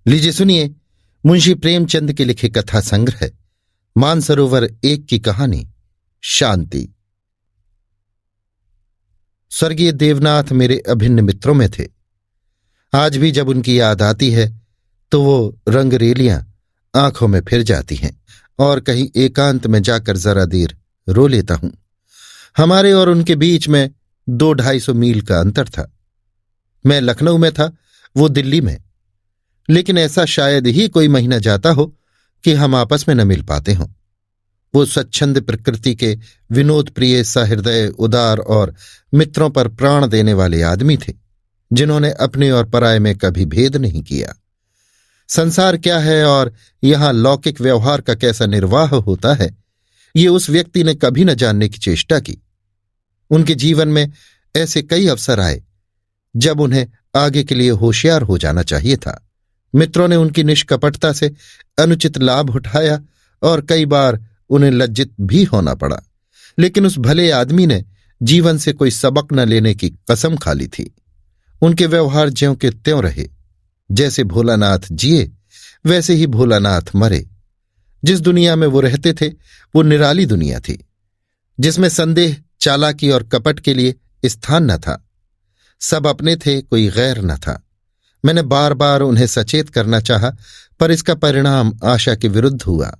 लीजिए सुनिए मुंशी प्रेमचंद के लिखे कथा संग्रह मानसरोवर 1 की कहानी शांति। स्वर्गीय देवनाथ मेरे अभिन्न मित्रों में थे। आज भी जब उनकी याद आती है तो वो रंगरेलियां आंखों में फिर जाती हैं और कहीं एकांत में जाकर जरा देर रो लेता हूं। हमारे और उनके बीच में 200-250 मील का अंतर था। मैं लखनऊ में था, वो दिल्ली में, लेकिन ऐसा शायद ही कोई महीना जाता हो कि हम आपस में न मिल पाते हों। वो स्वच्छंद प्रकृति के विनोद प्रिय, सहृदय, उदार और मित्रों पर प्राण देने वाले आदमी थे, जिन्होंने अपने और पराये में कभी भेद नहीं किया। संसार क्या है और यहां लौकिक व्यवहार का कैसा निर्वाह होता है, ये उस व्यक्ति ने कभी न जानने की चेष्टा की। उनके जीवन में ऐसे कई अवसर आए जब उन्हें आगे के लिए होशियार हो जाना चाहिए था। मित्रों ने उनकी निष्कपटता से अनुचित लाभ उठाया और कई बार उन्हें लज्जित भी होना पड़ा, लेकिन उस भले आदमी ने जीवन से कोई सबक न लेने की कसम खा ली थी। उनके व्यवहार ज्यों के त्यों रहे। जैसे भोलानाथ जिए वैसे ही भोलानाथ मरे। जिस दुनिया में वो रहते थे वो निराली दुनिया थी, जिसमें संदेह, चालाकी और कपट के लिए स्थान न था। सब अपने थे, कोई गैर न था। मैंने बार बार उन्हें सचेत करना चाहा, पर इसका परिणाम आशा के विरुद्ध हुआ।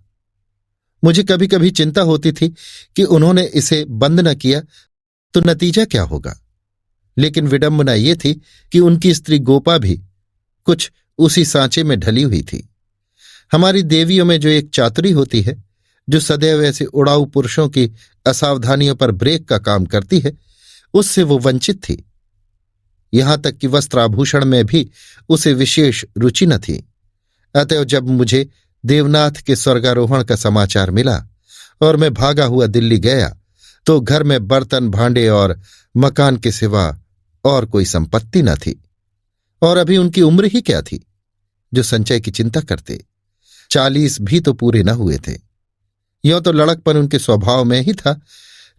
मुझे कभी कभी चिंता होती थी कि उन्होंने इसे बंद न किया तो नतीजा क्या होगा। लेकिन विडंबना ये थी कि उनकी स्त्री गोपा भी कुछ उसी सांचे में ढली हुई थी। हमारी देवियों में जो एक चातुरी होती है, जो सदैव ऐसे उड़ाऊ पुरुषों की असावधानियों पर ब्रेक का काम करती है, उससे वो वंचित थी। यहां तक कि वस्त्राभूषण में भी उसे विशेष रुचि न थी। अतएव जब मुझे देवनाथ के स्वर्गारोहण का समाचार मिला और मैं भागा हुआ दिल्ली गया, तो घर में बर्तन, भांडे और मकान के सिवा और कोई संपत्ति न थी। और अभी उनकी उम्र ही क्या थी जो संचय की चिंता करते। 40 भी तो पूरे न हुए थे। यों तो लड़कपन उनके स्वभाव में ही था,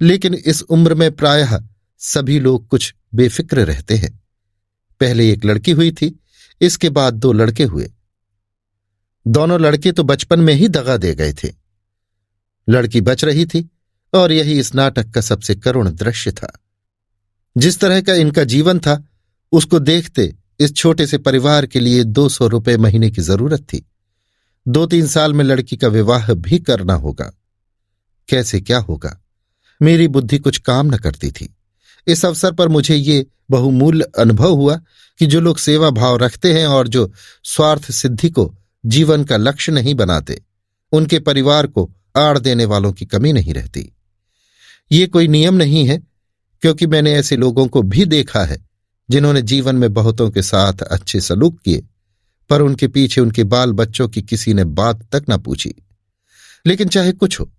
लेकिन इस उम्र में प्रायः सभी लोग कुछ बेफिक्र रहते हैं। पहले एक लड़की हुई थी, इसके बाद 2 लड़के हुए। दोनों लड़के तो बचपन में ही दगा दे गए थे। लड़की बच रही थी और यही इस नाटक का सबसे करुण दृश्य था। जिस तरह का इनका जीवन था, उसको देखते इस छोटे से परिवार के लिए 200 रुपये महीने की जरूरत थी। 2-3 साल में लड़की का विवाह भी करना होगा। कैसे क्या होगा, मेरी बुद्धि कुछ काम न करती थी। इस अवसर पर मुझे ये बहुमूल्य अनुभव हुआ कि जो लोग सेवा भाव रखते हैं और जो स्वार्थ सिद्धि को जीवन का लक्ष्य नहीं बनाते, उनके परिवार को आड़ देने वालों की कमी नहीं रहती। ये कोई नियम नहीं है, क्योंकि मैंने ऐसे लोगों को भी देखा है जिन्होंने जीवन में बहुतों के साथ अच्छे सलूक किए, पर उनके पीछे उनके बाल बच्चों की किसी ने बात तक न पूछी। लेकिन चाहे कुछ हो,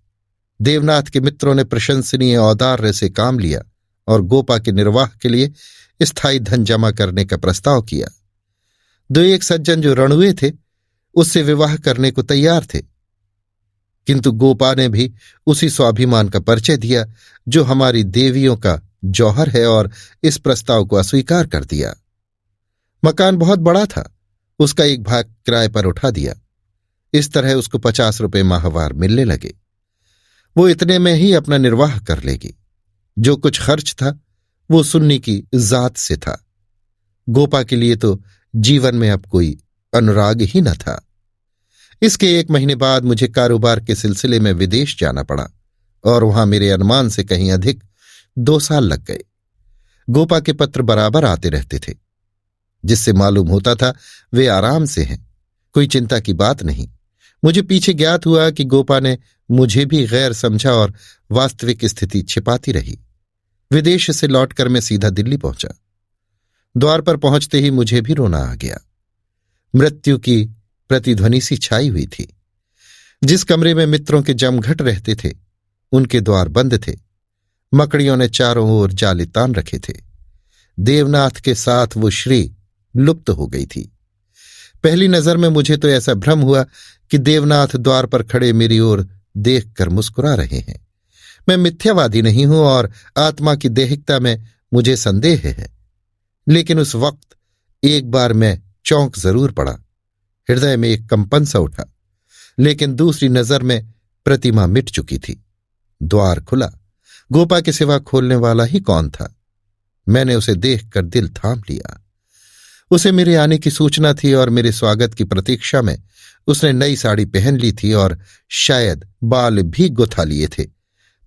देवनाथ के मित्रों ने प्रशंसनीय औदार्य से काम लिया और गोपा के निर्वाह के लिए स्थायी धन जमा करने का प्रस्ताव किया। 2-1 सज्जन जो रणुए थे उससे विवाह करने को तैयार थे, किंतु गोपा ने भी उसी स्वाभिमान का परिचय दिया जो हमारी देवियों का जौहर है और इस प्रस्ताव को अस्वीकार कर दिया। मकान बहुत बड़ा था, उसका एक भाग किराए पर उठा दिया। इस तरह उसको 50 रुपये माहवार मिलने लगे। वो इतने में ही अपना निर्वाह कर लेगी। जो कुछ खर्च था वो सुन्नी की जात से था। गोपा के लिए तो जीवन में अब कोई अनुराग ही न था। इसके 1 महीने बाद मुझे कारोबार के सिलसिले में विदेश जाना पड़ा और वहां मेरे अनुमान से कहीं अधिक 2 साल लग गए। गोपा के पत्र बराबर आते रहते थे, जिससे मालूम होता था वे आराम से हैं, कोई चिंता की बात नहीं। मुझे पीछे ज्ञात हुआ कि गोपा ने मुझे भी गैर समझा और वास्तविक स्थिति छिपाती रही। विदेश से लौटकर मैं सीधा दिल्ली पहुंचा। द्वार पर पहुंचते ही मुझे भी रोना आ गया। मृत्यु की प्रतिध्वनि सी छाई हुई थी। जिस कमरे में मित्रों के जमघट रहते थे उनके द्वार बंद थे। मकड़ियों ने चारों ओर जाले तान रखे थे। देवनाथ के साथ वो श्री लुप्त हो गई थी। पहली नजर में मुझे तो ऐसा भ्रम हुआ कि देवनाथ द्वार पर खड़े मेरी ओर देखकर मुस्कुरा रहे हैं। मैं मिथ्यावादी नहीं हूं और आत्मा की देहिकता में मुझे संदेह है, लेकिन उस वक्त एक बार मैं चौंक जरूर पड़ा। हृदय में एक कंपन सा उठा, लेकिन दूसरी नजर में प्रतिमा मिट चुकी थी। द्वार खुला। गोपा के सिवा खोलने वाला ही कौन था? मैंने उसे देखकर दिल थाम लिया। उसे मेरे आने की सूचना थी और मेरे स्वागत की प्रतीक्षा में उसने नई साड़ी पहन ली थी और शायद बाल भी गुथा लिए थे।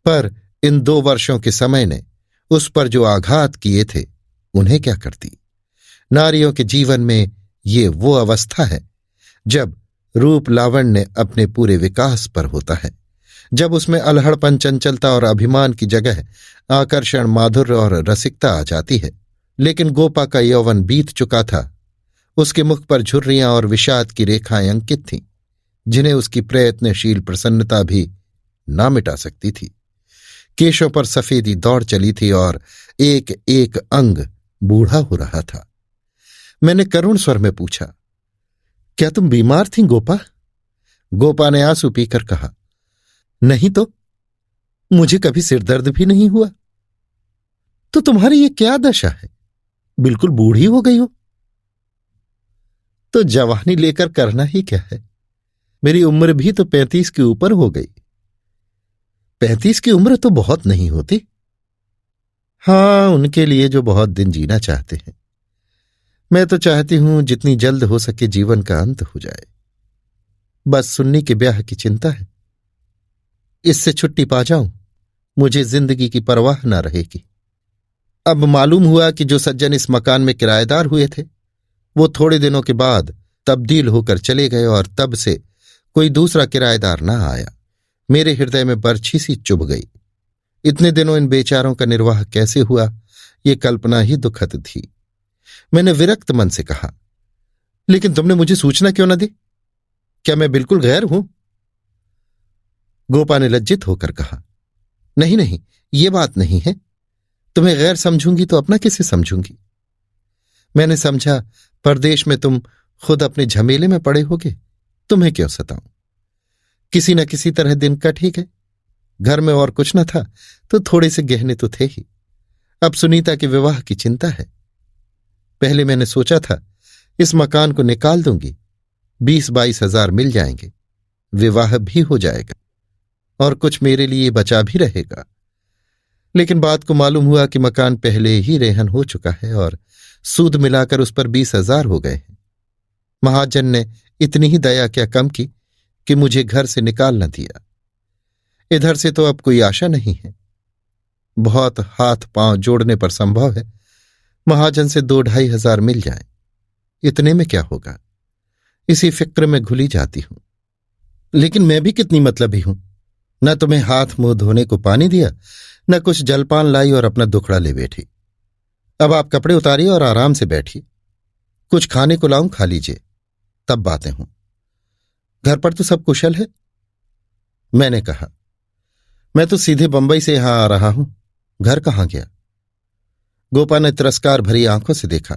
पर इन 2 वर्षों के समय ने उस पर जो आघात किए थे उन्हें क्या करती। नारियों के जीवन में ये वो अवस्था है जब रूप लावण्य अपने पूरे विकास पर होता है, जब उसमें अलहड़पन, चंचलता और अभिमान की जगह आकर्षण, माधुर्य और रसिकता आ जाती है। लेकिन गोपा का यौवन बीत चुका था। उसके मुख पर झुर्रियां और विषाद की रेखाएं अंकित थीं, जिन्हें उसकी प्रयत्नशील प्रसन्नता भी ना मिटा सकती थी। केशों पर सफेदी दौड़ चली थी और एक एक अंग बूढ़ा हो रहा था। मैंने करुण स्वर में पूछा, क्या तुम बीमार थी गोपा? गोपा ने आंसू पीकर कहा, नहीं तो, मुझे कभी सिरदर्द भी नहीं हुआ। तो तुम्हारी ये क्या दशा है? बिल्कुल बूढ़ी हो गई हो। तो जवानी लेकर करना ही क्या है? मेरी उम्र भी तो 35 के ऊपर हो गई। 35 की उम्र तो बहुत नहीं होती। हाँ, उनके लिए जो बहुत दिन जीना चाहते हैं। मैं तो चाहती हूं जितनी जल्द हो सके जीवन का अंत हो जाए। बस सुन्नी के ब्याह की चिंता है। इससे छुट्टी पा जाऊं, मुझे जिंदगी की परवाह ना रहेगी। अब मालूम हुआ कि जो सज्जन इस मकान में किराएदार हुए थे वो थोड़े दिनों के बाद तब्दील होकर चले गए और तब से कोई दूसरा किराएदार ना आया। मेरे हृदय में बरछी सी चुभ गई। इतने दिनों इन बेचारों का निर्वाह कैसे हुआ, ये कल्पना ही दुखद थी। मैंने विरक्त मन से कहा, लेकिन तुमने मुझे सूचना क्यों न दी? क्या मैं बिल्कुल गैर हूं? गोपा ने लज्जित होकर कहा, नहीं नहीं, ये बात नहीं है। तुम्हें गैर समझूंगी तो अपना किसे समझूंगी? मैंने समझा परदेश में तुम खुद अपने झमेले में पड़े होगे, तुम्हें क्यों सताऊं। किसी न किसी तरह दिन कट ही गए। घर में और कुछ न था तो थोड़े से गहने तो थे ही। अब सुनीता के विवाह की चिंता है। पहले मैंने सोचा था इस मकान को निकाल दूंगी, 20-22 हजार मिल जाएंगे, विवाह भी हो जाएगा और कुछ मेरे लिए बचा भी रहेगा। लेकिन बात को मालूम हुआ कि मकान पहले ही रेहन हो चुका है और सूद मिलाकर उस पर 20 हजार हो गए हैं। महाजन ने इतनी ही दया क्या कम की कि मुझे घर से निकाल न दिया। इधर से तो अब कोई आशा नहीं है। बहुत हाथ पांव जोड़ने पर संभव है महाजन से 2-2.5 हजार मिल जाएं। इतने में क्या होगा, इसी फिक्र में घुली जाती हूं। लेकिन मैं भी कितनी मतलबी हूं। न तुम्हें हाथ मुंह धोने को पानी दिया, न कुछ जलपान लाई और अपना दुखड़ा ले बैठी। अब आप कपड़े उतारिए और आराम से बैठिए। कुछ खाने को लाऊं, खा लीजिए, तब बातें हों। घर पर तो सब कुशल है? मैंने कहा, मैं तो सीधे बंबई से यहां आ रहा हूं, घर कहां गया? गोपा ने तिरस्कार भरी आंखों से देखा,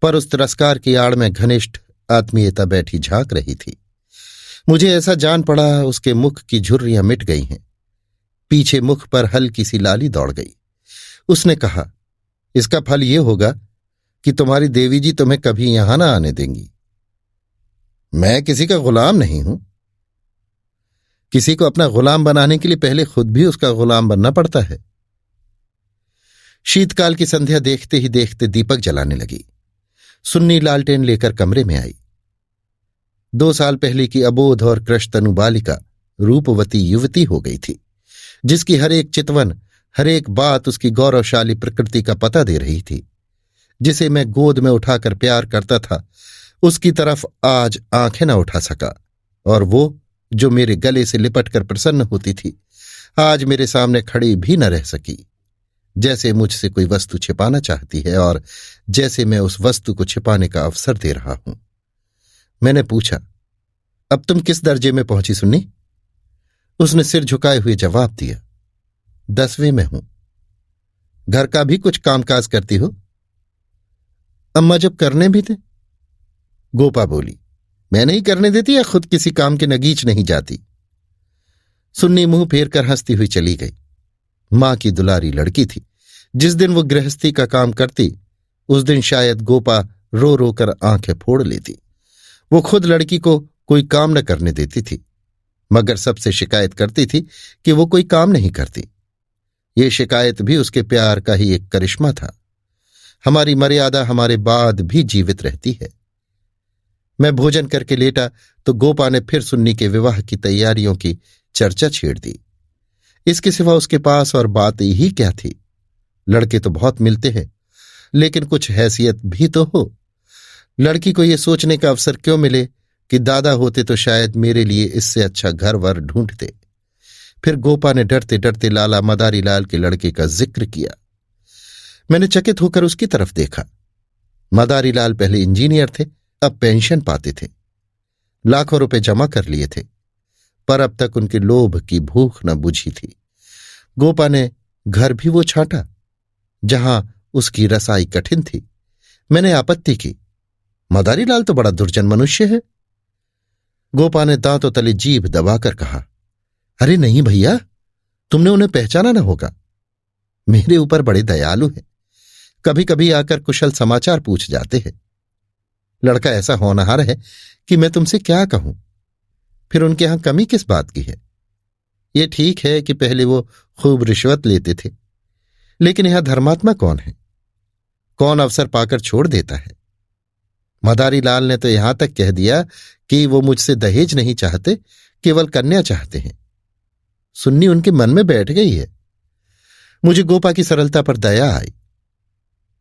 पर उस तिरस्कार की आड़ में घनिष्ठ आत्मीयता बैठी झांक रही थी। मुझे ऐसा जान पड़ा उसके मुख की झुर्रियां मिट गई हैं। पीछे मुख पर हल्की सी लाली दौड़ गई। उसने कहा, इसका फल ये होगा कि तुम्हारी देवी जी तुम्हें कभी यहां ना आने देंगी। मैं किसी का गुलाम नहीं हूं। किसी को अपना गुलाम बनाने के लिए पहले खुद भी उसका गुलाम बनना पड़ता है। शीतकाल की संध्या देखते ही देखते दीपक जलाने लगी। सुन्नी लालटेन लेकर कमरे में आई। 2 साल पहले की अबोध और कृशतनु बालिका रूपवती युवती हो गई थी, जिसकी हर एक चितवन, हर एक बात उसकी गौरवशाली प्रकृति का पता दे रही थी। जिसे मैं गोद में उठाकर प्यार करता था, उसकी तरफ आज आंखें न उठा सका, और वो जो मेरे गले से लिपटकर प्रसन्न होती थी, आज मेरे सामने खड़ी भी न रह सकी। जैसे मुझसे कोई वस्तु छिपाना चाहती है और जैसे मैं उस वस्तु को छिपाने का अवसर दे रहा हूं। मैंने पूछा, अब तुम किस दर्जे में पहुंची सुन्नी? उसने सिर झुकाए हुए जवाब दिया, 10वें में हूं। घर का भी कुछ कामकाज करती हो? अम्मा जब करने भी थे। गोपा बोली, मैं नहीं करने देती या खुद किसी काम के नगीच नहीं जाती? सुन्नी मुंह फेर कर हंसती हुई चली गई। मां की दुलारी लड़की थी। जिस दिन वो गृहस्थी का काम करती, उस दिन शायद गोपा रो रो कर आंखें फोड़ लेती। वो खुद लड़की को कोई काम न करने देती थी, मगर सबसे शिकायत करती थी कि वो कोई काम नहीं करती। ये शिकायत भी उसके प्यार का ही एक करिश्मा था। हमारी मर्यादा हमारे बाद भी जीवित रहती है। मैं भोजन करके लेटा तो गोपा ने फिर सुन्नी के विवाह की तैयारियों की चर्चा छेड़ दी। इसके सिवा उसके पास और बात ही क्या थी। लड़के तो बहुत मिलते हैं, लेकिन कुछ हैसियत भी तो हो। लड़की को ये सोचने का अवसर क्यों मिले कि दादा होते तो शायद मेरे लिए इससे अच्छा घर वर ढूंढते। फिर गोपा ने डरते डरते लाला मदारी लाल के लड़के का जिक्र किया। मैंने चकित होकर उसकी तरफ देखा। मदारी लाल पहले इंजीनियर थे, अब पेंशन पाते थे। लाखों रुपए जमा कर लिए थे, पर अब तक उनके लोभ की भूख न बुझी थी। गोपा ने घर भी वो छांटा जहां उसकी रसाई कठिन थी। मैंने आपत्ति की, मदारी लाल तो बड़ा दुर्जन मनुष्य है। गोपा ने दांतों तले जीभ दबाकर कहा, अरे नहीं भैया, तुमने उन्हें पहचाना न होगा। मेरे ऊपर बड़े दयालु हैं, कभी कभी आकर कुशल समाचार पूछ जाते हैं। लड़का ऐसा होनहार है कि मैं तुमसे क्या कहूं। फिर उनके यहां कमी किस बात की है? ये ठीक है कि पहले वो खूब रिश्वत लेते थे, लेकिन यहां धर्मात्मा कौन है? कौन अवसर पाकर छोड़ देता है? मदारी लाल ने तो यहां तक कह दिया कि वो मुझसे दहेज नहीं चाहते, केवल कन्या चाहते हैं। सुन्नी उनके मन में बैठ गई है। मुझे गोपा की सरलता पर दया आई,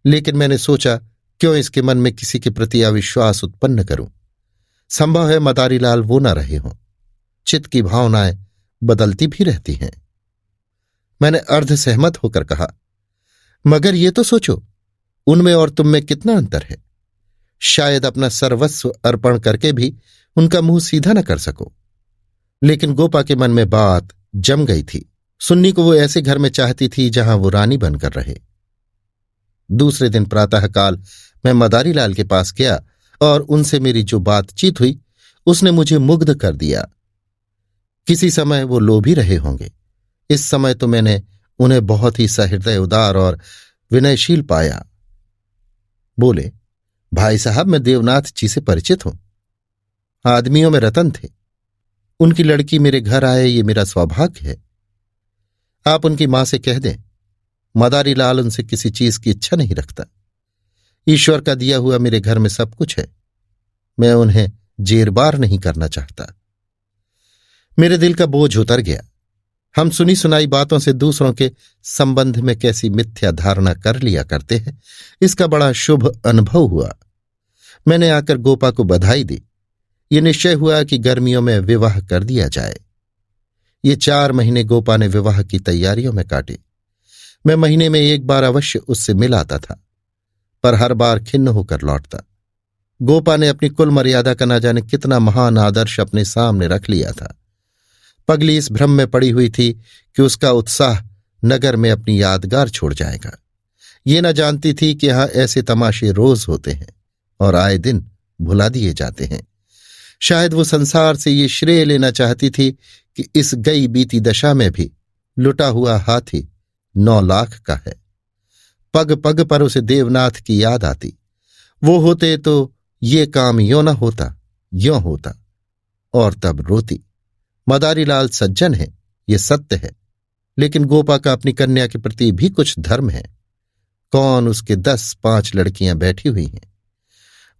लेकिन मैंने सोचा क्यों इसके मन में किसी के प्रति अविश्वास उत्पन्न करूं। संभव है मदारी लाल वो न रहे हों। चित्त की भावनाएं बदलती भी रहती हैं। मैंने अर्ध सहमत होकर कहा, मगर ये तो सोचो, उनमें और तुम में कितना अंतर है। शायद अपना सर्वस्व अर्पण करके भी उनका मुंह सीधा न कर सको। लेकिन गोपा के मन में बात जम गई थी। सुन्नी को वो ऐसे घर में चाहती थी जहां वो रानी बनकर रहे। दूसरे दिन प्रातःकाल मैं मदारी लाल के पास गया और उनसे मेरी जो बातचीत हुई उसने मुझे मुग्ध कर दिया। किसी समय वो लोभी रहे होंगे, इस समय तो मैंने उन्हें बहुत ही सहृदय, उदार और विनयशील पाया। बोले, भाई साहब, मैं देवनाथ जी से परिचित हूं। आदमियों में रतन थे। उनकी लड़की मेरे घर आए, ये मेरा सौभाग्य है। आप उनकी मां से कह दें, मदारी लाल उनसे किसी चीज की इच्छा नहीं रखता। ईश्वर का दिया हुआ मेरे घर में सब कुछ है। मैं उन्हें जेरबार नहीं करना चाहता। मेरे दिल का बोझ उतर गया। हम सुनी सुनाई बातों से दूसरों के संबंध में कैसी मिथ्या धारणा कर लिया करते हैं, इसका बड़ा शुभ अनुभव हुआ। मैंने आकर गोपा को बधाई दी। ये निश्चय हुआ कि गर्मियों में विवाह कर दिया जाए। ये 4 महीने गोपा ने विवाह की तैयारियों में काटे। मैं महीने में एक बार अवश्य उससे मिल आता था, पर हर बार खिन्न होकर लौटता। गोपा ने अपनी कुल मर्यादा का न जाने कितना महान आदर्श अपने सामने रख लिया था। पगली इस भ्रम में पड़ी हुई थी कि उसका उत्साह नगर में अपनी यादगार छोड़ जाएगा। ये न जानती थी कि यहां ऐसे तमाशे रोज होते हैं और आए दिन भुला दिए जाते हैं। शायद वो संसार से ये श्रेय लेना चाहती थी कि इस गई बीती दशा में भी लुटा हुआ हाथी 9 लाख का है। पग पग पर उसे देवनाथ की याद आती। वो होते तो ये काम यों न होता, यों होता, और तब रोती। मदारी लाल सज्जन है, ये सत्य है, लेकिन गोपा का अपनी कन्या के प्रति भी कुछ धर्म है। कौन उसके 10-5 लड़कियां बैठी हुई हैं,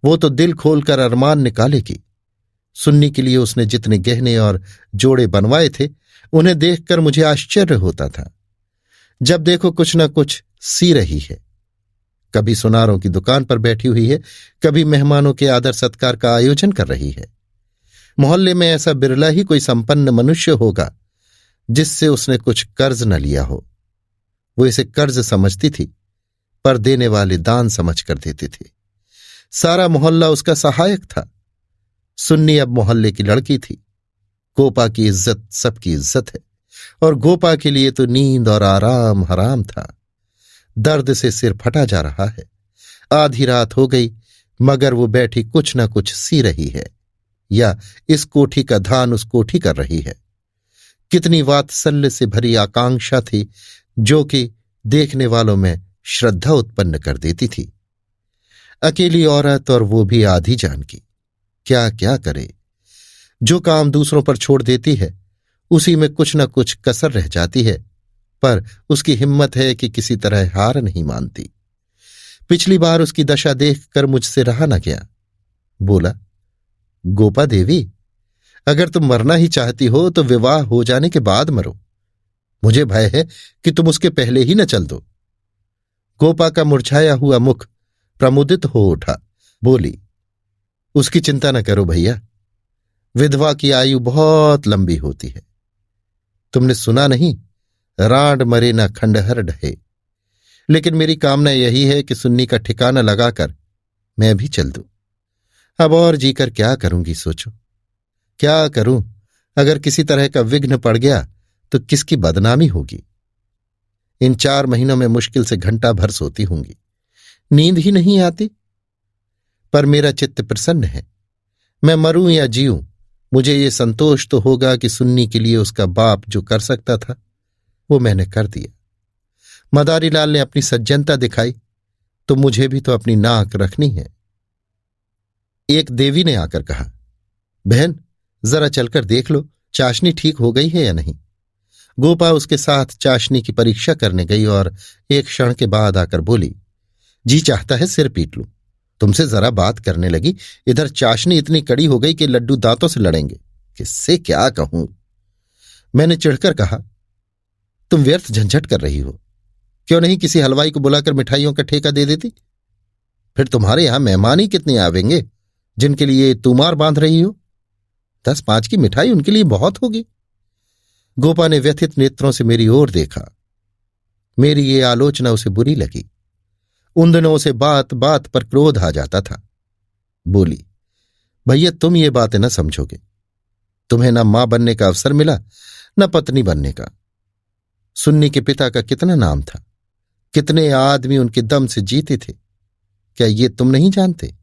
वो तो दिल खोलकर अरमान निकालेगी। सुन्नी के लिए उसने जितने गहने और जोड़े बनवाए थे, उन्हें देखकर मुझे आश्चर्य होता था। जब देखो कुछ न कुछ सी रही है। कभी सुनारों की दुकान पर बैठी हुई है, कभी मेहमानों के आदर सत्कार का आयोजन कर रही है। मोहल्ले में ऐसा बिरला ही कोई संपन्न मनुष्य होगा जिससे उसने कुछ कर्ज न लिया हो। वो इसे कर्ज समझती थी, पर देने वाले दान समझ कर देते थे। सारा मोहल्ला उसका सहायक था। सुन्नी अब मोहल्ले की लड़की थी। गोपा की इज्जत सबकी इज्जत है, और गोपा के लिए तो नींद और आराम हराम था। दर्द से सिर फटा जा रहा है। आधी रात हो गई, मगर वो बैठी कुछ न कुछ सी रही है, या इस कोठी का ध्यान उस कोठी कर रही है। कितनी वात्सल्य से भरी आकांक्षा थी, जो कि देखने वालों में श्रद्धा उत्पन्न कर देती थी। अकेली औरत, और वो भी आधी जान की। क्या क्या करे। जो काम दूसरों पर छोड़ देती है उसी में कुछ न कुछ कसर रह जाती है, पर उसकी हिम्मत है कि किसी तरह हार नहीं मानती। पिछली बार उसकी दशा देखकर मुझसे रहा न गया। बोला, गोपा देवी, अगर तुम मरना ही चाहती हो तो विवाह हो जाने के बाद मरो। मुझे भय है कि तुम उसके पहले ही न चल दो। गोपा का मुरझाया हुआ मुख प्रमुदित हो उठा। बोली, उसकी चिंता न करो भैया, विधवा की आयु बहुत लंबी होती है। तुमने सुना नहीं, रांड मरे न खंडहर ढहे। लेकिन मेरी कामना यही है कि सुन्नी का ठिकाना लगाकर मैं भी चल दूं। अब और जीकर क्या करूंगी सोचो। क्या करूं? अगर किसी तरह का विघ्न पड़ गया तो किसकी बदनामी होगी। इन 4 महीनों में मुश्किल से घंटा भर सोती होंगी, नींद ही नहीं आती। पर मेरा चित्त प्रसन्न है। मैं मरूं या जीऊं, मुझे ये संतोष तो होगा कि सुन्नी के लिए उसका बाप जो कर सकता था वो मैंने कर दिया। मदारी लाल ने अपनी सज्जनता दिखाई तो मुझे भी तो अपनी नाक रखनी है। एक देवी ने आकर कहा, बहन जरा चलकर देख लो चाशनी ठीक हो गई है या नहीं। गोपा उसके साथ चाशनी की परीक्षा करने गई और एक क्षण के बाद आकर बोली, जी चाहता है सिर पीट लूं। तुमसे जरा बात करने लगी, इधर चाशनी इतनी कड़ी हो गई कि लड्डू दांतों से लड़ेंगे। किससे क्या कहूं। मैंने चिढ़कर कहा, तुम व्यर्थ झंझट कर रही हो। क्यों नहीं किसी हलवाई को बुलाकर मिठाइयों का ठेका दे देती। फिर तुम्हारे यहां मेहमान ही कितने आवेंगे जिनके लिए तुमार बांध रही हो। 10-5 की मिठाई उनके लिए बहुत होगी। गोपा ने व्यथित नेत्रों से मेरी ओर देखा। मेरी ये आलोचना उसे बुरी लगी। उन दिनों उसे बात बात पर क्रोध आ जाता था। बोली, भैया तुम ये बातें न समझोगे। तुम्हें न मां बनने का अवसर मिला न पत्नी बनने का। सुन्नी के पिता का कितना नाम था, कितने आदमी उनके दम से जीते थे, क्या ये तुम नहीं जानते।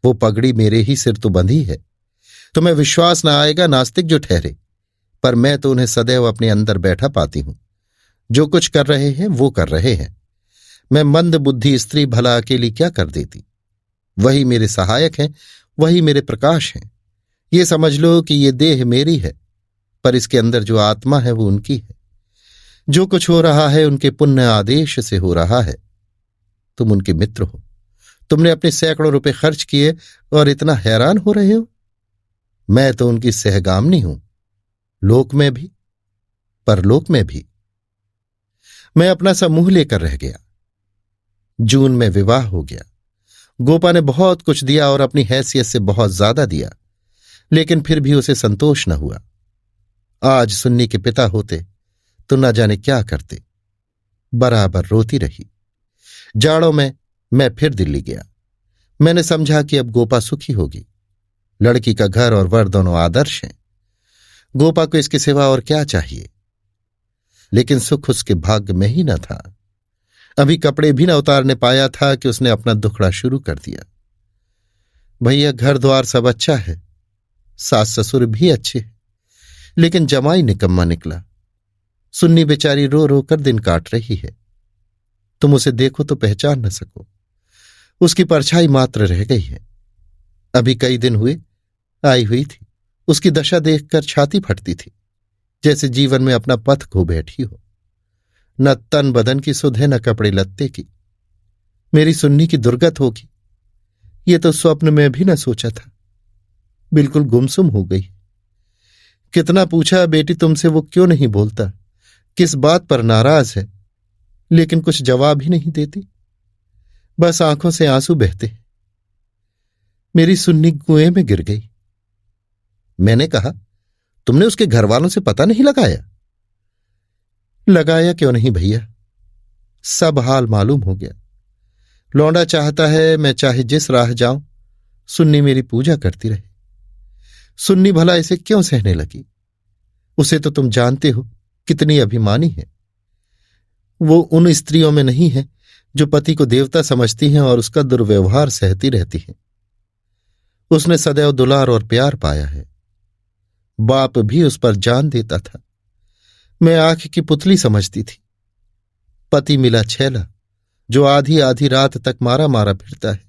वो पगड़ी मेरे ही सिर तो बंधी है। तुम्हें विश्वास न आएगा, नास्तिक जो ठहरे, पर मैं तो उन्हें सदैव अपने अंदर बैठा पाती हूं। जो कुछ कर रहे हैं वो कर रहे हैं। मैं मंद बुद्धि स्त्री भला अकेली क्या कर देती। वही मेरे सहायक हैं, वही मेरे प्रकाश हैं। ये समझ लो कि ये देह मेरी है, पर इसके अंदर जो आत्मा है वो उनकी है। जो कुछ हो रहा है उनके पुण्य आदेश से हो रहा है। तुम उनके मित्र हो। तुमने अपने सैकड़ों रुपए खर्च किए और इतना हैरान हो रहे हो। मैं तो उनकी सहगामनी हूं, लोक में भी परलोक में भी। मैं अपना सा मुंह लेकर रह गया। जून में विवाह हो गया। गोपा ने बहुत कुछ दिया और अपनी हैसियत से बहुत ज्यादा दिया, लेकिन फिर भी उसे संतोष न हुआ। आज सुन्नी के पिता होते तो न जाने क्या करते। बराबर रोती रही। जाड़ों में मैं फिर दिल्ली गया। मैंने समझा कि अब गोपा सुखी होगी। लड़की का घर और वर दोनों आदर्श हैं। गोपा को इसके सिवा और क्या चाहिए। लेकिन सुख उसके भाग्य में ही न था। अभी कपड़े भी न उतारने पाया था कि उसने अपना दुखड़ा शुरू कर दिया। भैया घर द्वार सब अच्छा है, सास ससुर भी अच्छे हैं, लेकिन जमाई निकम्मा निकला। सुन्नी बेचारी रो रो कर दिन काट रही है। तुम उसे देखो तो पहचान न सको। उसकी परछाई मात्र रह गई है। अभी कई दिन हुए आई हुई थी। उसकी दशा देखकर छाती फटती थी, जैसे जीवन में अपना पथ खो बैठी हो। न तन बदन की सुध है, न कपड़े लत्ते की। मेरी सुन्नी की दुर्गत होगी, ये तो स्वप्न में भी न सोचा था। बिल्कुल गुमसुम हो गई। कितना पूछा बेटी तुमसे, वो क्यों नहीं बोलता, किस बात पर नाराज है, लेकिन कुछ जवाब ही नहीं देती। बस आंखों से आंसू बहते। मेरी सुन्नी कुएं में गिर गई। मैंने कहा, तुमने उसके घर वालों से पता नहीं लगाया। लगाया क्यों नहीं भैया, सब हाल मालूम हो गया। लौंडा चाहता है मैं चाहे जिस राह जाऊं सुन्नी मेरी पूजा करती रहे। सुन्नी भला इसे क्यों सहने लगी। उसे तो तुम जानते हो कितनी अभिमानी है। वो उन स्त्रियों में नहीं है जो पति को देवता समझती हैं और उसका दुर्व्यवहार सहती रहती हैं। उसने सदैव दुलार और प्यार पाया है। बाप भी उस पर जान देता था। मैं आंख की पुतली समझती थी। पति मिला छैला, जो आधी आधी रात तक मारा मारा फिरता है।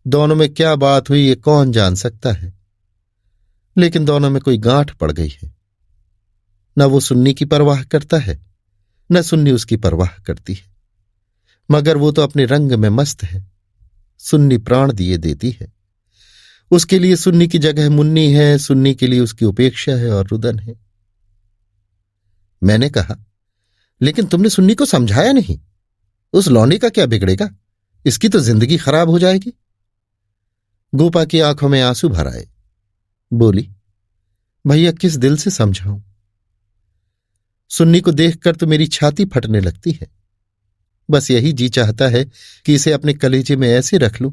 दोनों में क्या बात हुई ये कौन जान सकता है, लेकिन दोनों में कोई गांठ पड़ गई है। न वो सुन्नी की परवाह करता है, न सुन्नी उसकी परवाह करती है, मगर वो तो अपने रंग में मस्त है। सुन्नी प्राण दिए देती है, उसके लिए सुन्नी की जगह मुन्नी है, सुन्नी के लिए उसकी उपेक्षा है और रुदन है। मैंने कहा, लेकिन तुमने सुन्नी को समझाया नहीं। उस लौंडे का क्या बिगड़ेगा, इसकी तो जिंदगी खराब हो जाएगी। गोपा की आंखों में आंसू भर आए। बोली, भैया किस दिल से समझाऊं। सुन्नी को देखकर तो मेरी छाती फटने लगती है। बस यही जी चाहता है कि इसे अपने कलेजे में ऐसे रख लूं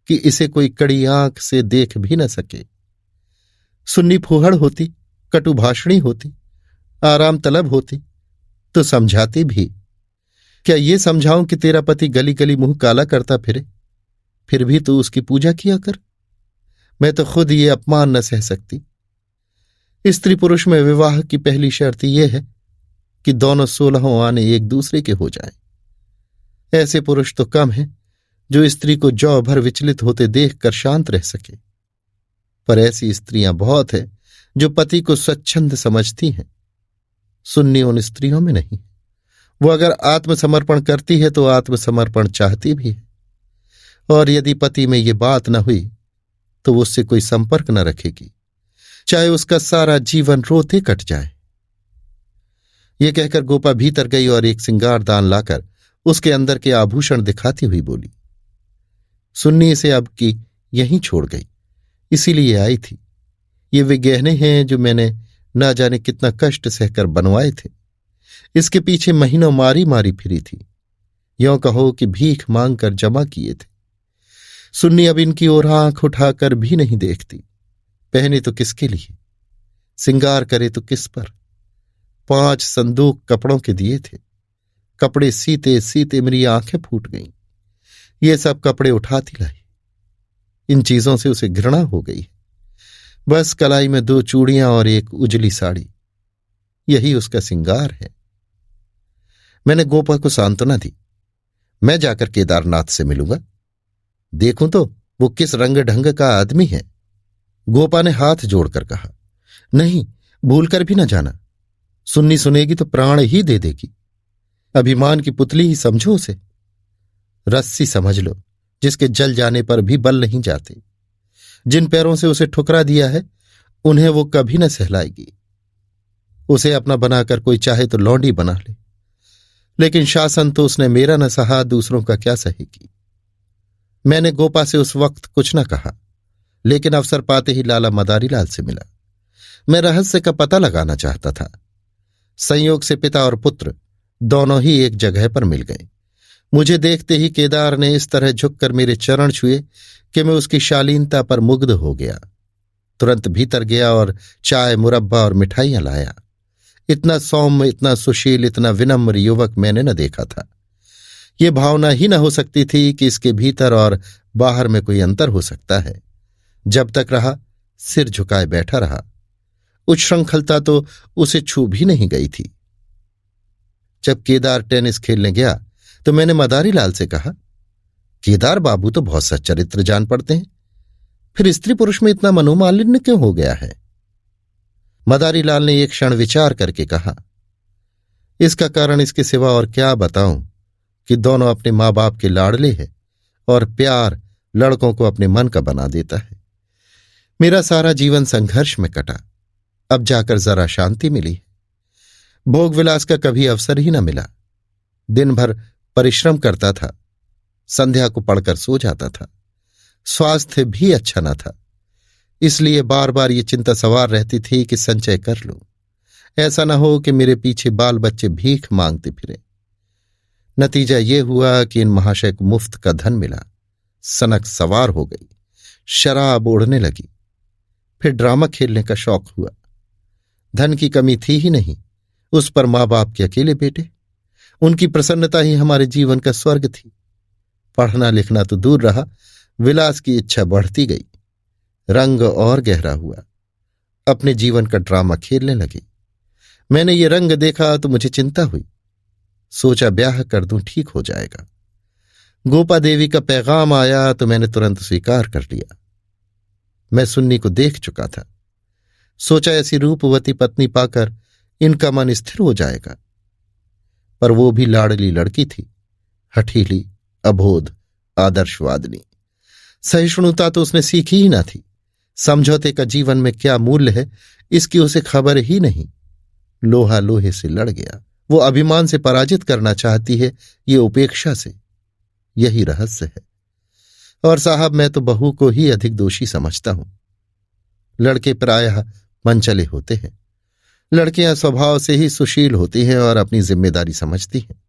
कि इसे कोई कड़ी आंख से देख भी न सके। सुन्नी फूहड़ होती, कटुभाषणी होती, आराम तलब होती तो समझाती भी। क्या ये समझाऊं कि तेरा पति गली गली मुंह काला करता फिरे, फिर भी तू उसकी पूजा किया कर। मैं तो खुद ये अपमान न सह सकती। स्त्री पुरुष में विवाह की पहली शर्त यह है कि दोनों 16 आने एक दूसरे के हो जाएं। ऐसे पुरुष तो कम हैं जो स्त्री को जौ भर विचलित होते देखकर शांत रह सके, पर ऐसी स्त्रियां बहुत हैं जो पति को स्वच्छंद समझती हैं। सुन्नी उन स्त्रियों में नहीं। वो अगर आत्मसमर्पण करती है तो आत्मसमर्पण चाहती भी है, और यदि पति में ये बात न हुई तो वो उससे कोई संपर्क न रखेगी, चाहे उसका सारा जीवन रोते कट जाए। ये कहकर गोपा भीतर गई और एक सिंगारदान लाकर उसके अंदर के आभूषण दिखाती हुई बोली, सुन्नी इसे अब की यहीं छोड़ गई, इसीलिए आई थी। ये वे गहने हैं जो मैंने ना जाने कितना कष्ट सहकर बनवाए थे। इसके पीछे महीनों मारी मारी फिरी थी, यों कहो कि भीख मांगकर जमा किए थे। सुन्नी अब इनकी ओर आंख उठाकर भी नहीं देखती। पहने तो किसके लिए, सिंगार करे तो किस पर। 5 संदूक कपड़ों के दिए थे। कपड़े सीते सीते मेरी आंखें फूट गईं। ये सब कपड़े उठाती लाई। इन चीजों से उसे घृणा हो गई। बस कलाई में 2 चूड़ियां और एक उजली साड़ी, यही उसका सिंगार है। मैंने गोपा को सांत्वना दी, मैं जाकर केदारनाथ से मिलूंगा, देखूं तो वो किस रंग ढंग का आदमी है। गोपा ने हाथ जोड़कर कहा, नहीं, भूलकर भी न जाना। सुन्नी सुनेगी तो प्राण ही दे देगी। अभिमान की पुतली ही समझो उसे। रस्सी समझ लो, जिसके जल जाने पर भी बल नहीं जाते। जिन पैरों से उसे ठुकरा दिया है उन्हें वो कभी न सहलाएगी। उसे अपना बनाकर कोई चाहे तो लौंडी बना ले, लेकिन शासन तो उसने मेरा न सहा, दूसरों का क्या सहेगी। मैंने गोपा से उस वक्त कुछ न कहा, लेकिन अवसर पाते ही लाला मदारीलाल से मिला। मैं रहस्य का पता लगाना चाहता था। संयोग से पिता और पुत्र दोनों ही एक जगह पर मिल गए। मुझे देखते ही केदार ने इस तरह झुककर मेरे चरण छुए कि मैं उसकी शालीनता पर मुग्ध हो गया। तुरंत भीतर गया और चाय, मुरब्बा और मिठाइयां लाया। इतना सौम्य, इतना सुशील, इतना विनम्र युवक मैंने न देखा था। ये भावना ही न हो सकती थी कि इसके भीतर और बाहर में कोई अंतर हो सकता है। जब तक रहा सिर झुकाए बैठा रहा। उच्छृंखलता तो उसे छू भी नहीं गई थी। जब केदार टेनिस खेलने गया तो मैंने मदारीलाल से कहा, केदार बाबू तो बहुत सच्चरित्र जान पड़ते हैं, फिर स्त्री पुरुष में इतना मनोमालिन्य क्यों हो गया है। मदारीलाल ने एक क्षण विचार करके कहा, इसका कारण इसके सिवा और क्या बताऊं कि दोनों अपने माँ बाप के लाडले हैं और प्यार लड़कों को अपने मन का बना देता है। मेरा सारा जीवन संघर्ष में कटा, अब जाकर जरा शांति मिली। भोग विलास का कभी अवसर ही न मिला। दिन भर परिश्रम करता था, संध्या को पढ़कर सो जाता था। स्वास्थ्य भी अच्छा न था, इसलिए बार बार ये चिंता सवार रहती थी कि संचय कर लूं, ऐसा न हो कि मेरे पीछे बाल बच्चे भीख मांगते फिरें। नतीजा ये हुआ कि इन महाशय को मुफ्त का धन मिला, सनक सवार हो गई, शराब ओढ़ने लगी। फिर ड्रामा खेलने का शौक हुआ। धन की कमी थी ही नहीं, उस पर माँ बाप के अकेले बेटे, उनकी प्रसन्नता ही हमारे जीवन का स्वर्ग थी। पढ़ना लिखना तो दूर रहा, विलास की इच्छा बढ़ती गई। रंग और गहरा हुआ। अपने जीवन का ड्रामा खेलने लगे। मैंने ये रंग देखा तो मुझे चिंता हुई। सोचा ब्याह कर दूं, ठीक हो जाएगा। गोपा देवी का पैगाम आया तो मैंने तुरंत स्वीकार कर लिया। मैं सुन्नी को देख चुका था। सोचा ऐसी रूपवती पत्नी पाकर इनका मन स्थिर हो जाएगा, पर वो भी लाडली लड़की थी, हठीली, अबोध, आदर्शवादिनी। सहिष्णुता तो उसने सीखी ही ना थी। समझौते का जीवन में क्या मूल्य है इसकी उसे खबर ही नहीं। लोहा लोहे से लड़ गया। वो अभिमान से पराजित करना चाहती है, ये उपेक्षा से। यही रहस्य है। और साहब, मैं तो बहू को ही अधिक दोषी समझता हूं। लड़के प्रायः मनचले होते हैं। लड़कियां स्वभाव से ही सुशील होती हैं और अपनी जिम्मेदारी समझती हैं।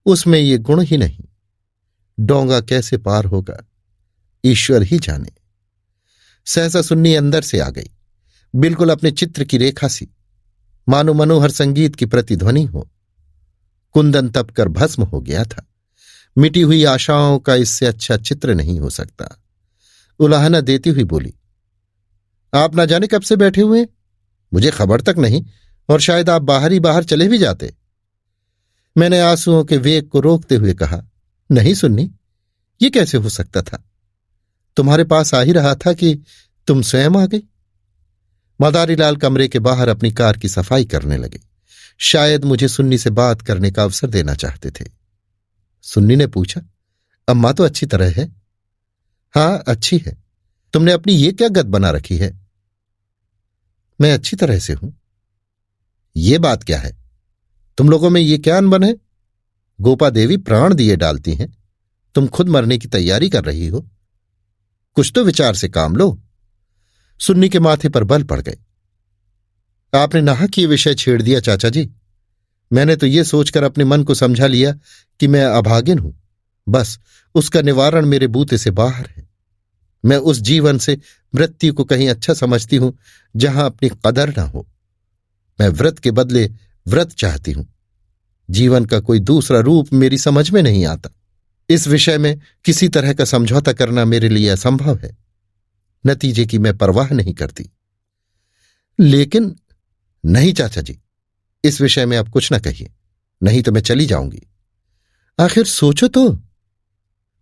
उसमें ये गुण ही नहीं। डोंगा कैसे पार होगा ईश्वर ही जाने। सहसा सुन्नी अंदर से आ गई, बिल्कुल अपने चित्र की रेखा सी, मानो मनोहर संगीत की प्रतिध्वनि हो। कुंदन तप कर भस्म हो गया था। मिटी हुई आशाओं का इससे अच्छा चित्र नहीं हो सकता। उलाहना देती हुई बोली, आप ना जाने कब से बैठे हुए हैं, मुझे खबर तक नहीं, और शायद आप बाहर ही बाहर चले भी जाते। मैंने आंसुओं के वेग को रोकते हुए कहा, नहीं सुन्नी, ये कैसे हो सकता था? तुम्हारे पास आ ही रहा था कि तुम स्वयं आ गई। मदारीलाल कमरे के बाहर अपनी कार की सफाई करने लगे। शायद मुझे सुन्नी से बात करने का अवसर देना चाहते थे। सुन्नी ने पूछा, अम्मा तो अच्छी तरह है? हाँ, अच्छी है। तुमने अपनी ये क्या गत बना रखी है? मैं अच्छी तरह से हूं। ये बात क्या है? तुम लोगों में ये क्या अनबन है? गोपा देवी प्राण दिए डालती हैं, तुम खुद मरने की तैयारी कर रही हो। कुछ तो विचार से काम लो। सुन्नी के माथे पर बल पड़ गए। आपने नाहक ये विषय छेड़ दिया चाचा जी। मैंने तो ये सोचकर अपने मन को समझा लिया कि मैं अभागिन हूं। बस उसका निवारण मेरे बूते से बाहर है। मैं उस जीवन से मृत्यु को कहीं अच्छा समझती हूं जहां अपनी कदर न हो। मैं व्रत के बदले व्रत चाहती हूं। जीवन का कोई दूसरा रूप मेरी समझ में नहीं आता। इस विषय में किसी तरह का समझौता करना मेरे लिए असंभव है। नतीजे की मैं परवाह नहीं करती। लेकिन नहीं चाचा जी, इस विषय में अब कुछ न कहिए, नहीं तो मैं चली जाऊंगी। आखिर सोचो तो।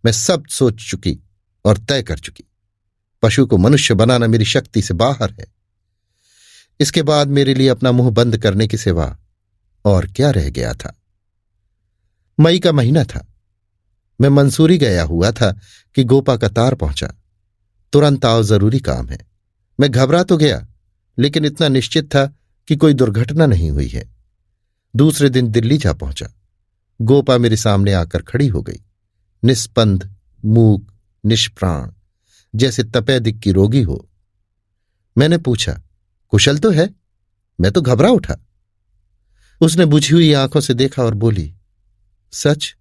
मैं सब सोच चुकी और तय कर चुकी। पशु को मनुष्य बनाना मेरी शक्ति से बाहर है। इसके बाद मेरे लिए अपना मुंह बंद करने की सिवा और क्या रह गया था? मई का महीना था। मैं मंसूरी गया हुआ था कि गोपा का तार पहुंचा। तुरंत आओ, जरूरी काम है। मैं घबरा तो गया, लेकिन इतना निश्चित था कि कोई दुर्घटना नहीं हुई है। दूसरे दिन दिल्ली जा पहुंचा। गोपा मेरे सामने आकर खड़ी हो गई, निस्पंद, मूक, निष्प्राण, जैसे तपेदिक की रोगी हो। मैंने पूछा, कुशल तो है? मैं तो घबरा उठा। उसने बुझी हुई आंखों से देखा और बोली, सच?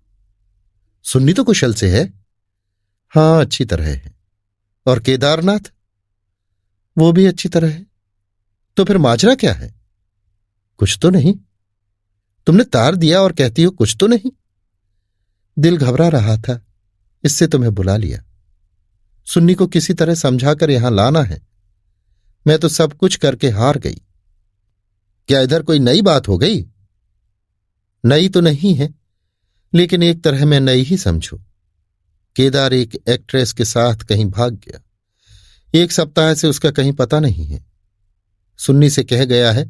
सुन्नी तो कुशल से है। हाँ, अच्छी तरह है। और केदारनाथ? वो भी अच्छी तरह है। तो फिर माजरा क्या है? कुछ तो नहीं? तुमने तार दिया और कहती हो कुछ तो नहीं। दिल घबरा रहा था, इससे तुम्हें बुला लिया। सुन्नी को किसी तरह समझाकर यहां लाना है। मैं तो सब कुछ करके हार गई। क्या इधर कोई नई बात हो गई? नई तो नहीं है, लेकिन एक तरह मैं नई ही समझो। केदार एक एक्ट्रेस के साथ कहीं भाग गया। 1 सप्ताह से उसका कहीं पता नहीं है। सुन्नी से कह गया है,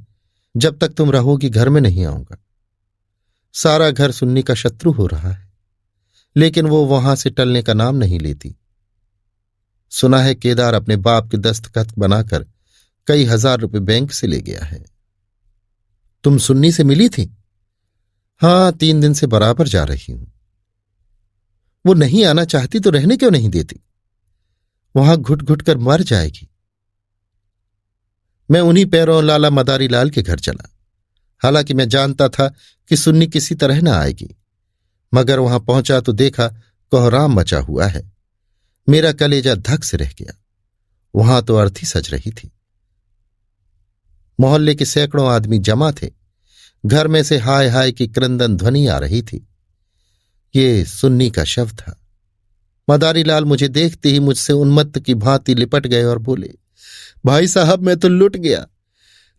जब तक तुम रहोगी घर में नहीं आऊंगा। सारा घर सुन्नी का शत्रु हो रहा है, लेकिन वो वहां से टलने का नाम नहीं लेती। सुना है केदार अपने बाप के दस्तखत बनाकर कई हजार रुपए बैंक से ले गया है। तुम सुन्नी से मिली थी? हां, 3 दिन से बराबर जा रही हूं। वो नहीं आना चाहती तो रहने क्यों नहीं देती? वहां घुट घुट कर मर जाएगी। मैं उन्हीं पैरों लाला मदारीलाल के घर चला। हालांकि मैं जानता था कि सुन्नी किसी तरह न आएगी, मगर वहां पहुंचा तो देखा कोहराम मचा हुआ है। मेरा कलेजा धक से रह गया। वहां तो अर्थी सज रही थी। मोहल्ले के सैकड़ों आदमी जमा थे। घर में से हाय हाय की क्रंदन ध्वनि आ रही थी। ये सुन्नी का शव था। मदारीलाल मुझे देखते ही मुझसे उन्मत्त की भांति लिपट गए और बोले, भाई साहब, मैं तो लुट गया।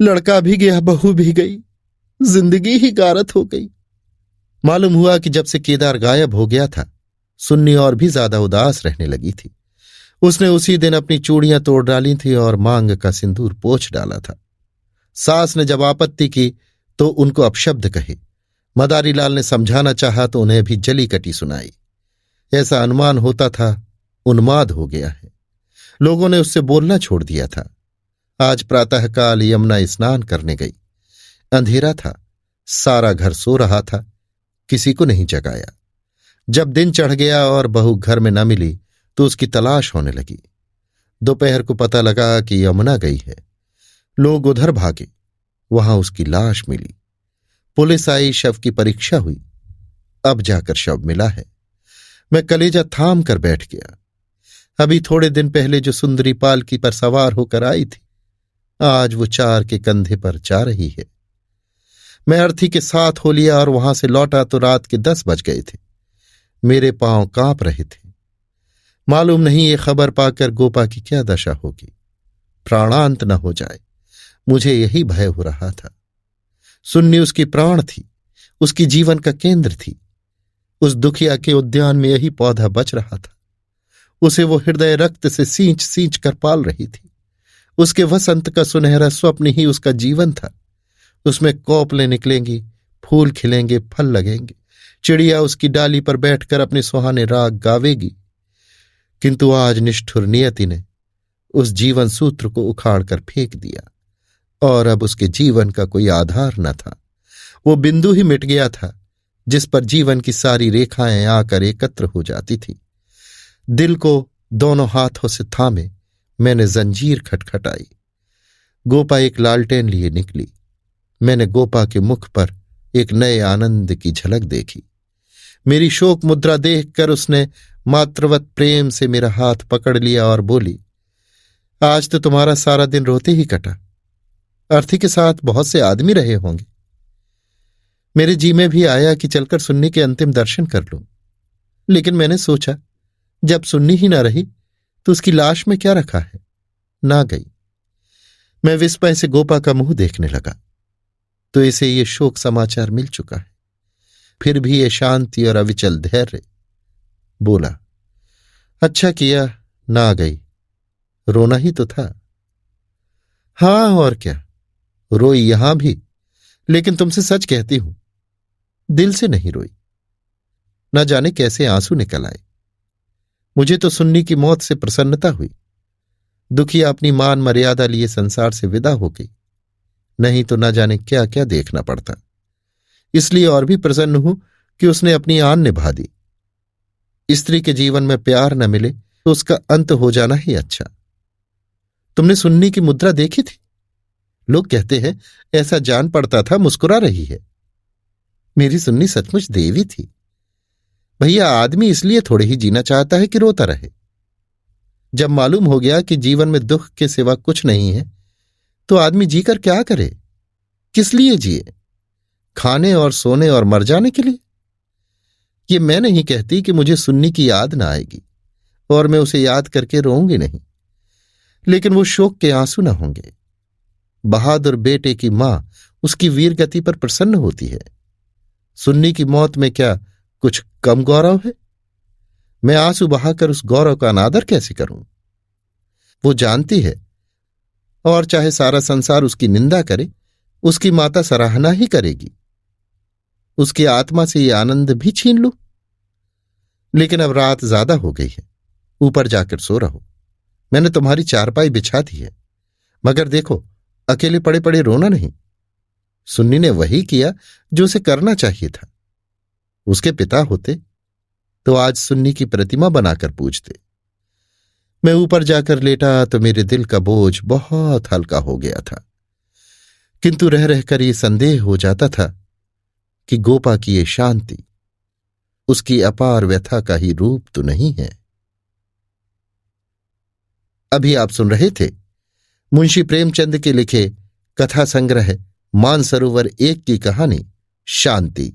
लड़का भी गया, बहू भी गई, जिंदगी ही गारत हो गई। मालूम हुआ कि जब से केदार गायब हो गया था, सुन्नी और भी ज्यादा उदास रहने लगी थी। उसने उसी दिन अपनी चूड़ियां तोड़ डाली थी और मांग का सिंदूर पोंछ डाला था। सास ने जब आपत्ति की तो उनको अपशब्द कहे। मदारीलाल ने समझाना चाहा तो उन्हें भी जली कटी सुनाई। ऐसा अनुमान होता था उन्माद हो गया है। लोगों ने उससे बोलना छोड़ दिया था। आज प्रातःकाल यमुना स्नान करने गई। अंधेरा था, सारा घर सो रहा था, किसी को नहीं जगाया। जब दिन चढ़ गया और बहू घर में न मिली तो उसकी तलाश होने लगी। दोपहर को पता लगा कि यमुना गई है। लोग उधर भागे, वहां उसकी लाश मिली। पुलिस आई, शव की परीक्षा हुई, अब जाकर शव मिला है। मैं कलेजा थाम कर बैठ गया। अभी थोड़े दिन पहले जो सुंदरी पालकी पर सवार होकर आई थी, आज वो 4 के कंधे पर जा रही है। मैं अर्थी के साथ हो लिया और वहां से लौटा तो रात के 10 बज गए थे। मेरे पांव कांप रहे थे। मालूम नहीं ये खबर पाकर गोपा की क्या दशा होगी। प्राणांत न हो जाए, मुझे यही भय हो रहा था। सुन्नी उसकी प्राण थी, उसकी जीवन का केंद्र थी। उस दुखिया के उद्यान में यही पौधा बच रहा था। उसे वो हृदय रक्त से सींच सींच कर पाल रही थी। उसके वसंत का सुनहरा स्वप्न ही उसका जीवन था। उसमें कोपलें निकलेंगी, फूल खिलेंगे, फल लगेंगे, चिड़िया उसकी डाली पर बैठकर अपने सुहाने राग गावेगी। किंतु आज निष्ठुर नियति ने उस जीवन सूत्र को उखाड़ कर फेंक दिया और अब उसके जीवन का कोई आधार न था। वो बिंदु ही मिट गया था जिस पर जीवन की सारी रेखाएं आकर एकत्र हो जाती थी। दिल को दोनों हाथों से थामे मैंने जंजीर खटखटाई। गोपा एक लालटेन लिए निकली। मैंने गोपा के मुख पर एक नए आनंद की झलक देखी। मेरी शोक मुद्रा देखकर उसने मातृवत प्रेम से मेरा हाथ पकड़ लिया और बोली, आज तो तुम्हारा सारा दिन रोते ही कटा। अर्थी के साथ बहुत से आदमी रहे होंगे। मेरे जी में भी आया कि चलकर सुन्नी के अंतिम दर्शन कर लूं, लेकिन मैंने सोचा जब सुन्नी ही ना रही तो उसकी लाश में क्या रखा है। ना गई। मैं विस्मय से गोपा का मुंह देखने लगा तो इसे ये शोक समाचार मिल चुका है। फिर भी ये शांति और अविचल धैर्य। बोला, अच्छा किया ना गई, रोना ही तो था। हां और क्या, रोई यहां भी, लेकिन तुमसे सच कहती हूं, दिल से नहीं रोई। न जाने कैसे आंसू निकल आए। मुझे तो सुन्नी की मौत से प्रसन्नता हुई। दुखिया अपनी मान मर्यादा लिए संसार से विदा हो गई, नहीं तो न जाने क्या क्या देखना पड़ता। इसलिए और भी प्रसन्न हूं कि उसने अपनी आन निभा दी। स्त्री के जीवन में प्यार न मिले तो उसका अंत हो जाना ही अच्छा। तुमने सुन्नी की मुद्रा देखी थी? लोग कहते हैं ऐसा जान पड़ता था मुस्कुरा रही है। मेरी सुन्नी सचमुच देवी थी। भैया, आदमी इसलिए थोड़े ही जीना चाहता है कि रोता रहे। जब मालूम हो गया कि जीवन में दुख के सिवा कुछ नहीं है तो आदमी जीकर क्या करे? किस लिए जिए? खाने और सोने और मर जाने के लिए? ये मैं नहीं कहती कि मुझे सुन्नी की याद ना आएगी और मैं उसे याद करके रोऊंगी नहीं, लेकिन वो शोक के आंसू न होंगे। बहादुर बेटे की मां उसकी वीरगति पर प्रसन्न होती है। सुन्नी की मौत में क्या कुछ कम गौरव है? मैं आंसू बहाकर उस गौरव का अनादर कैसे करूं? वो जानती है, और चाहे सारा संसार उसकी निंदा करे, उसकी माता सराहना ही करेगी। उसकी आत्मा से ये आनंद भी छीन लूं? लेकिन अब रात ज्यादा हो गई है, ऊपर जाकर सो रहो। मैंने तुम्हारी चारपाई बिछा दी है, मगर देखो अकेले पड़े पड़े रोना नहीं। सुन्नी ने वही किया जो उसे करना चाहिए था। उसके पिता होते तो आज सुन्नी की प्रतिमा बनाकर पूजते। मैं ऊपर जाकर लेटा तो मेरे दिल का बोझ बहुत हल्का हो गया था, किंतु रह रहकर ये संदेह हो जाता था कि गोपा की ये शांति उसकी अपार व्यथा का ही रूप तो नहीं है। अभी आप सुन रहे थे मुंशी प्रेमचंद के लिखे कथा संग्रह मानसरोवर 1 की कहानी शांति।